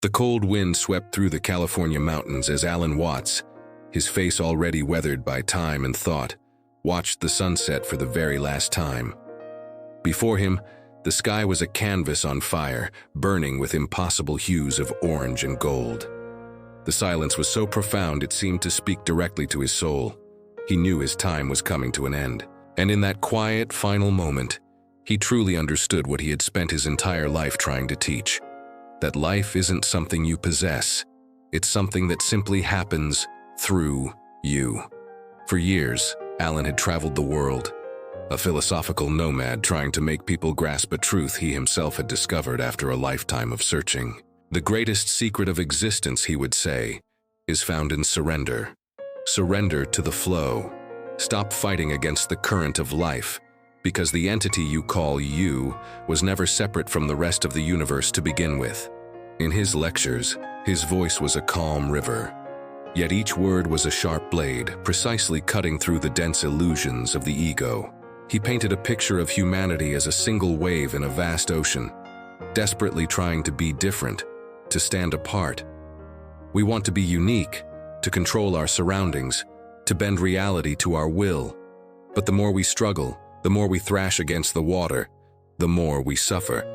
The cold wind swept through the California mountains as Alan Watts, his face already weathered by time and thought, watched the sunset for the very last time. Before him, the sky was a canvas on fire, burning with impossible hues of orange and gold. The silence was so profound it seemed to speak directly to his soul. He knew his time was coming to an end. And in that quiet, final moment, he truly understood what he had spent his entire life trying to teach. That life isn't something you possess. It's something that simply happens through you. For years, Alan had traveled the world, a philosophical nomad trying to make people grasp a truth he himself had discovered after a lifetime of searching. The greatest secret of existence, he would say, is found in surrender. Surrender to the flow. Stop fighting against the current of life, because the entity you call you was never separate from the rest of the universe to begin with. In his lectures, his voice was a calm river, yet each word was a sharp blade, precisely cutting through the dense illusions of the ego. He painted a picture of humanity as a single wave in a vast ocean, desperately trying to be different, to stand apart. We want to be unique, to control our surroundings, to bend reality to our will. But the more we struggle, the more we thrash against the water, the more we suffer.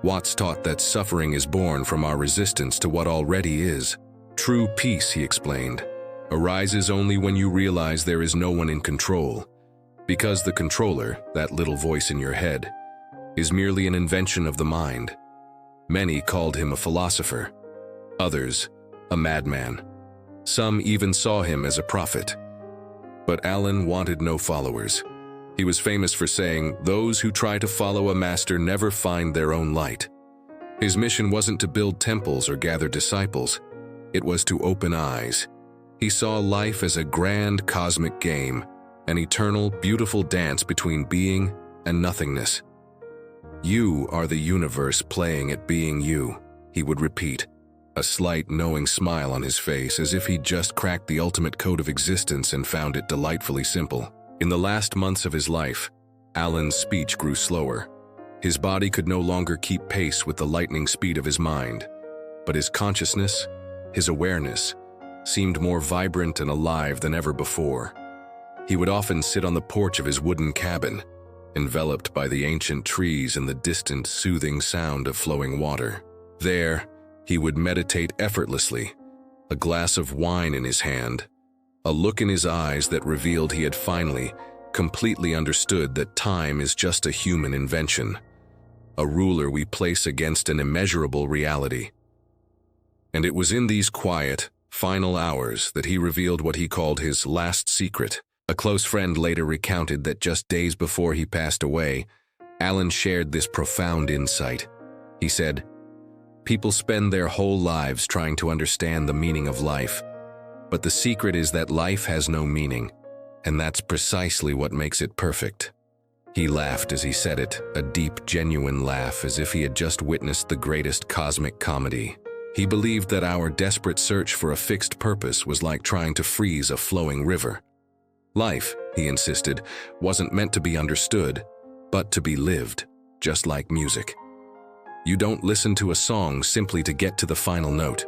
Watts taught that suffering is born from our resistance to what already is. True peace, he explained, arises only when you realize there is no one in control, because the controller, that little voice in your head, is merely an invention of the mind. Many called him a philosopher, others a madman. Some even saw him as a prophet. But Alan wanted no followers. He was famous for saying, "Those who try to follow a master never find their own light." His mission wasn't to build temples or gather disciples. It was to open eyes. He saw life as a grand cosmic game, an eternal, beautiful dance between being and nothingness. "You are the universe playing at being you," he would repeat, a slight, knowing smile on his face, as if he'd just cracked the ultimate code of existence and found it delightfully simple. In the last months of his life, Alan's speech grew slower. His body could no longer keep pace with the lightning speed of his mind, but his consciousness, his awareness, seemed more vibrant and alive than ever before. He would often sit on the porch of his wooden cabin, enveloped by the ancient trees and the distant, soothing sound of flowing water. There, he would meditate effortlessly, a glass of wine in his hand, a look in his eyes that revealed he had finally, completely understood that time is just a human invention, a ruler we place against an immeasurable reality. And it was in these quiet, final hours that he revealed what he called his last secret. A close friend later recounted that just days before he passed away, Alan shared this profound insight. He said, "People spend their whole lives trying to understand the meaning of life, but the secret is that life has no meaning, and that's precisely what makes it perfect." He laughed as he said it, a deep, genuine laugh, as if he had just witnessed the greatest cosmic comedy. He believed that our desperate search for a fixed purpose was like trying to freeze a flowing river. Life, he insisted, wasn't meant to be understood, but to be lived, just like music. You don't listen to a song simply to get to the final note.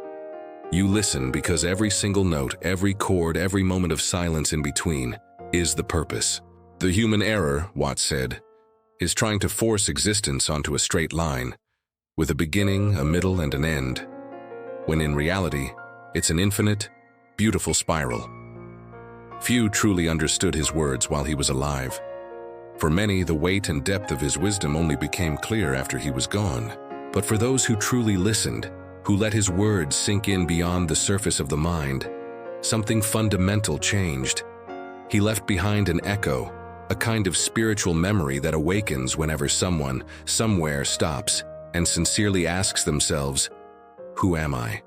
You listen because every single note, every chord, every moment of silence in between is the purpose. The human error, Watts said, is trying to force existence onto a straight line, with a beginning, a middle, and an end, when in reality, it's an infinite, beautiful spiral. Few truly understood his words while he was alive. For many, the weight and depth of his wisdom only became clear after he was gone. But for those who truly listened, who let his words sink in beyond the surface of the mind, something fundamental changed. He left behind an echo, a kind of spiritual memory that awakens whenever someone, somewhere stops and sincerely asks themselves, "Who am I?"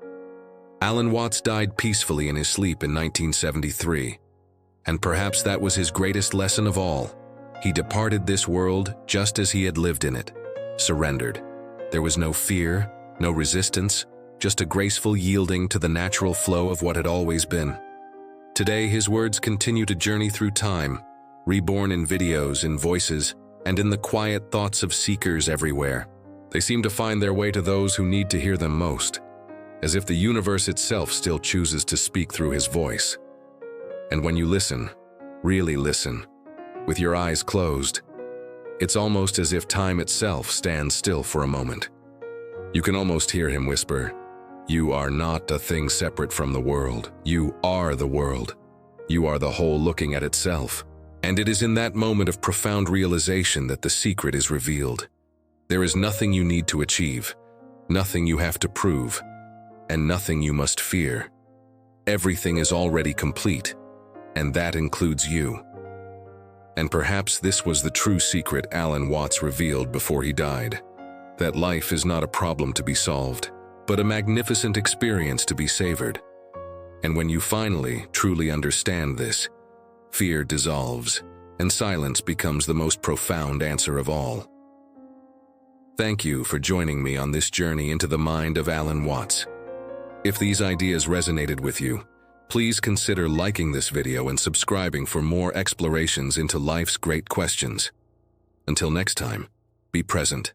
Alan Watts died peacefully in his sleep in 1973. And perhaps that was his greatest lesson of all. He departed this world just as he had lived in it, surrendered. There was no fear, no resistance, just a graceful yielding to the natural flow of what had always been. Today, his words continue to journey through time, reborn in videos, in voices, and in the quiet thoughts of seekers everywhere. They seem to find their way to those who need to hear them most. as if the universe itself still chooses to speak through his voice. And when you listen, really listen, with your eyes closed, it's almost as if time itself stands still for a moment. You can almost hear him whisper, "You are not a thing separate from the world. You are the world. You are the whole looking at itself." And it is in that moment of profound realization that the secret is revealed. There is nothing you need to achieve, nothing you have to prove, and nothing you must fear. Everything is already complete, and that includes you. And perhaps this was the true secret Alan Watts revealed before he died, that life is not a problem to be solved, but a magnificent experience to be savored. And when you finally, truly understand this, fear dissolves, and silence becomes the most profound answer of all. Thank you for joining me on this journey into the mind of Alan Watts. If these ideas resonated with you, please consider liking this video and subscribing for more explorations into life's great questions. Until next time, be present.